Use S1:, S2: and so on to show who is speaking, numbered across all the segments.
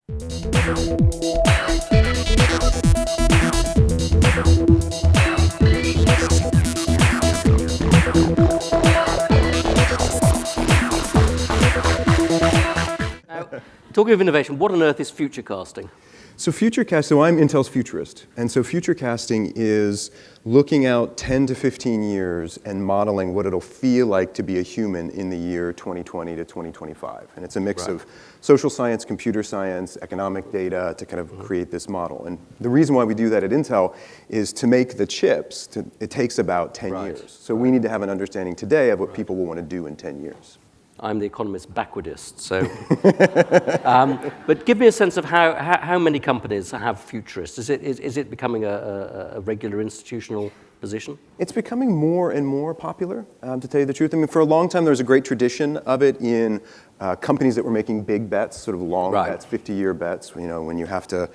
S1: Now, talking of innovation, what on earth is future casting?
S2: So I'm Intel's futurist, and so future casting is looking out 10 to 15 years and modeling what it'll feel like to be a human in the year 2020 to 2025. And it's a mix of social science, computer science, economic data to kind of create this model. And the reason why we do that at Intel is to make the chips, it takes about 10 years. So we need to have an understanding today of what people will want to do in 10 years.
S1: I'm the Economist backwardist, so. But give me a sense of how many companies have futurists. Is it becoming a regular institutional position?
S2: It's becoming more and more popular, to tell you the truth. I mean, for a long time, there was a great tradition of it in companies that were making big bets, sort of long bets, 50-year bets. You know, when you have to,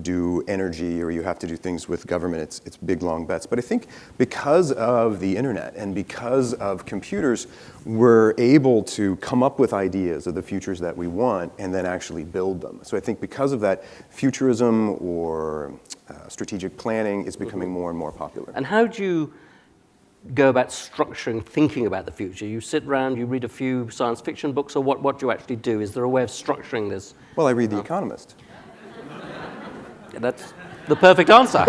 S2: do energy or you have to do things with government, it's big, long bets. But I think because of the internet and because of computers, we're able to come up with ideas of the futures that we want and then actually build them. So I think because of that, futurism or strategic planning is becoming more and more popular.
S1: And how do you go about structuring, thinking about the future? You sit around, you read a few science fiction books, or what do you actually do? Is there a way of structuring this?
S2: Well, I read The Economist.
S1: That's the perfect answer.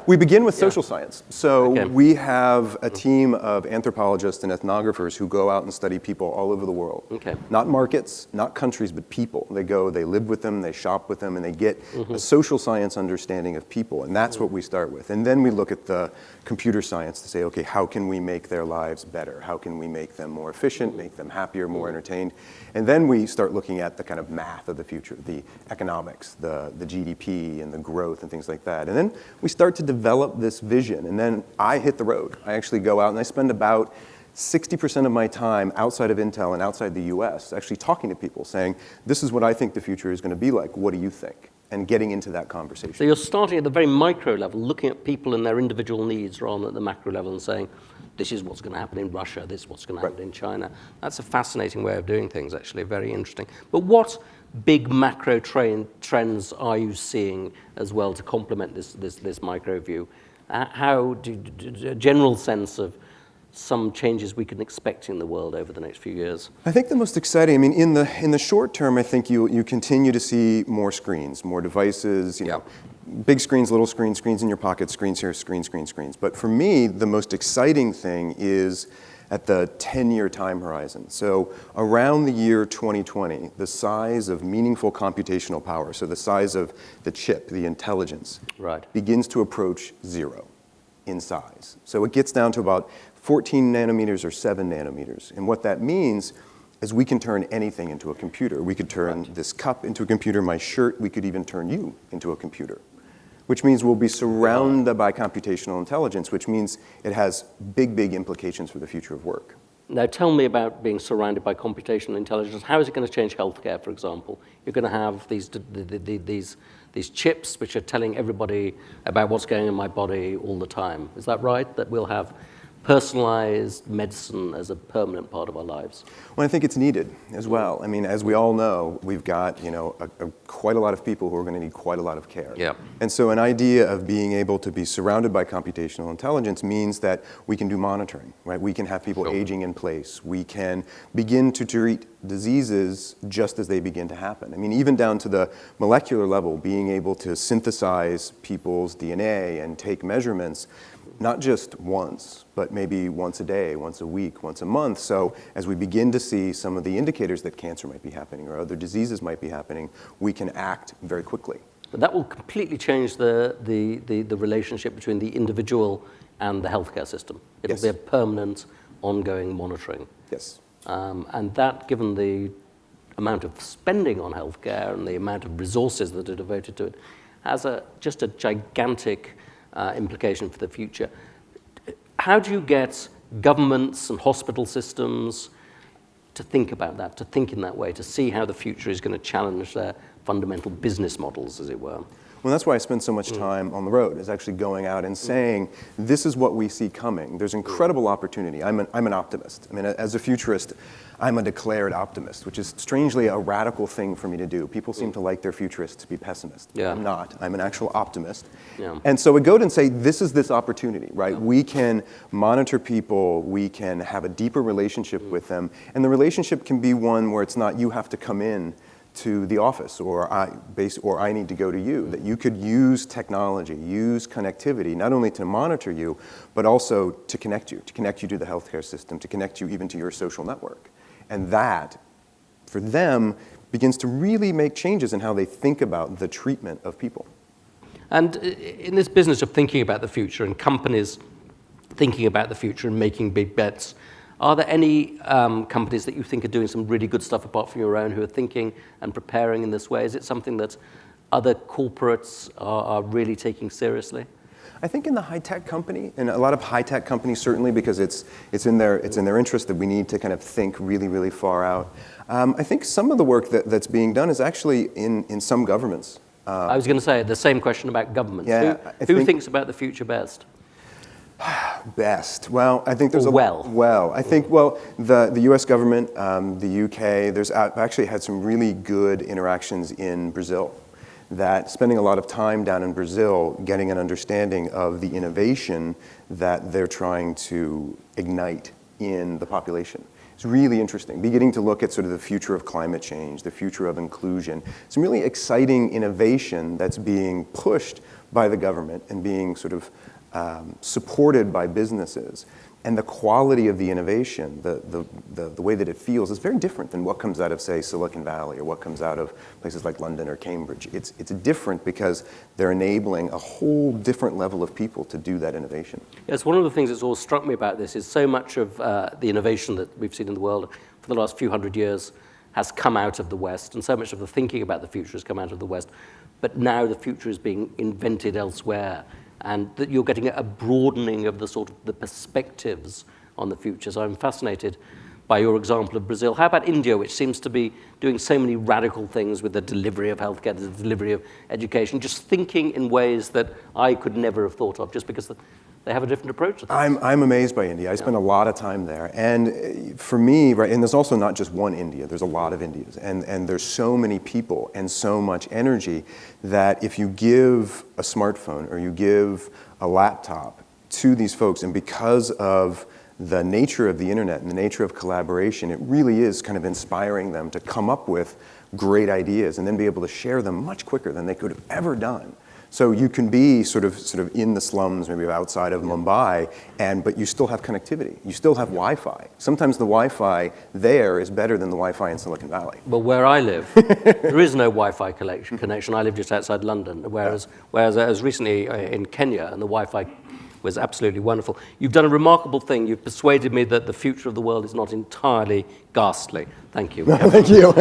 S2: We begin with social science. So we have a team of anthropologists and ethnographers who go out and study people all over the world. Not markets, not countries, but people. They go, they live with them, they shop with them, and they get a social science understanding of people. And that's what we start with. And then we look at the computer science to say, okay, how can we make their lives better? How can we make them more efficient, make them happier, more entertained? And then we start looking at the kind of math of the future, the economics, the GDP and the growth and things like that. And then we start to develop this vision. And then I hit the road. I actually go out and I spend about 60% of my time outside of Intel and outside the US actually talking to people saying, this is what I think the future is going to be like. What do you think? And getting into that conversation.
S1: So you're starting at the very micro level, looking at people and their individual needs rather than at the macro level and saying, this is what's going to happen in Russia, this is what's going to happen in China. That's a fascinating way of doing things, actually, very interesting. But what big macro trends are you seeing as well to complement this micro view? How do a general sense of some changes we can expect in the world over the next few years?
S2: I think the most exciting, I mean, in the short term, I think you continue to see more screens, more devices, you know, big screens, little screens, screens in your pocket, screens here, screens. But for me, the most exciting thing is at the 10-year time horizon. So around the year 2020, the size of meaningful computational power, so the size of the chip, the intelligence, begins to approach 0 in size. So it gets down to about 14 nanometers or 7 nanometers. And what that means is we can turn anything into a computer. We could turn this cup into a computer, my shirt, we could even turn you into a computer. Which means we'll be surrounded by computational intelligence, which means it has big, big implications for the future of work.
S1: Now tell me about being surrounded by computational intelligence. How is it going to change healthcare, for example? You're going to have these chips which are telling everybody about what's going on in my body all the time. Is that right? That we'll have personalized medicine as a permanent part of our lives?
S2: Well, I think it's needed as well. I mean, as we all know, we've got, quite a lot of people who are going to need quite a lot of care. And so an idea of being able to be surrounded by computational intelligence means that we can do monitoring, right? We can have people aging in place. We can begin to treat diseases just as they begin to happen. I mean, even down to the molecular level, being able to synthesize people's DNA and take measurements, not just once, but maybe once a day, once a week, once a month. So as we begin to see some of the indicators that cancer might be happening or other diseases might be happening, we can act very quickly.
S1: But that will completely change the relationship between the individual and the healthcare system. It'll be a permanent, ongoing monitoring. And that, given the amount of spending on healthcare and the amount of resources that are devoted to it, has just a gigantic implication for the future. How do you get governments and hospital systems to think about that, to think in that way, to see how the future is going to challenge their fundamental business models, as it were?
S2: Well, Well, that's why I spend so much time on the road, is actually going out and saying, this is what we see coming. There's incredible opportunity. I'm an optimist. I mean, as a futurist, I'm a declared optimist, which is strangely a radical thing for me to do. People seem to like their futurists to be pessimists.
S1: Yeah.
S2: I'm not. I'm an actual optimist.
S1: Yeah.
S2: And so we go out and say, this is this opportunity, right? Yeah. We can monitor people. We can have a deeper relationship with them. And the relationship can be one where it's not you have to come in to the office or I need to go to you, that you could use technology, use connectivity, not only to monitor you, but also to connect you to the healthcare system, to connect you even to your social network. And that, for them, begins to really make changes in how they think about the treatment of people.
S1: And in this business of thinking about the future and companies thinking about the future and making big bets, are there any companies that you think are doing some really good stuff apart from your own who are thinking and preparing in this way? Is it something that other corporates are really taking seriously?
S2: I think in the high-tech company, and a lot of high-tech companies certainly, because it's in their interest that we need to kind of think really, really far out. I think some of the work that's being done is actually in some governments.
S1: I was going to say the same question about governments.
S2: Yeah,
S1: who thinks about the future best?
S2: Best. Well, I think there's
S1: I
S2: think the U.S. government, the UK. I've actually had some really good interactions in Brazil. That spending a lot of time down in Brazil, getting an understanding of the innovation that they're trying to ignite in the population. It's really interesting. Beginning to look at sort of the future of climate change, the future of inclusion. Some really exciting innovation that's being pushed by the government and being sort of supported by businesses. And the quality of the innovation, the way that it feels is very different than what comes out of, say, Silicon Valley or what comes out of places like London or Cambridge. It's different because they're enabling a whole different level of people to do that innovation.
S1: Yes, one of the things that's always struck me about this is so much of the innovation that we've seen in the world for the last few hundred years has come out of the West, and so much of the thinking about the future has come out of the West. But now the future is being invented elsewhere. And that you're getting a broadening of the perspectives on the future. So I'm fascinated by your example of Brazil. How about India, which seems to be doing so many radical things with the delivery of healthcare, the delivery of education, just thinking in ways that I could never have thought of, just because they have a different approach to things.
S2: I'm amazed by India. I spent a lot of time there. And for me, right, and there's also not just one India, there's a lot of Indias. And there's so many people and so much energy that if you give a smartphone or you give a laptop to these folks, and because of the nature of the internet and the nature of collaboration, it really is kind of inspiring them to come up with great ideas and then be able to share them much quicker than they could have ever done. So you can be sort of in the slums, maybe outside of Mumbai, but you still have connectivity. You still have Wi-Fi. Sometimes the Wi-Fi there is better than the Wi-Fi in Silicon Valley.
S1: Well, where I live, there is no Wi-Fi connection. I live just outside London, whereas I was recently in Kenya, and the Wi-Fi was absolutely wonderful. You've done a remarkable thing. You've persuaded me that the future of the world is not entirely ghastly. Thank you.
S2: Thank you.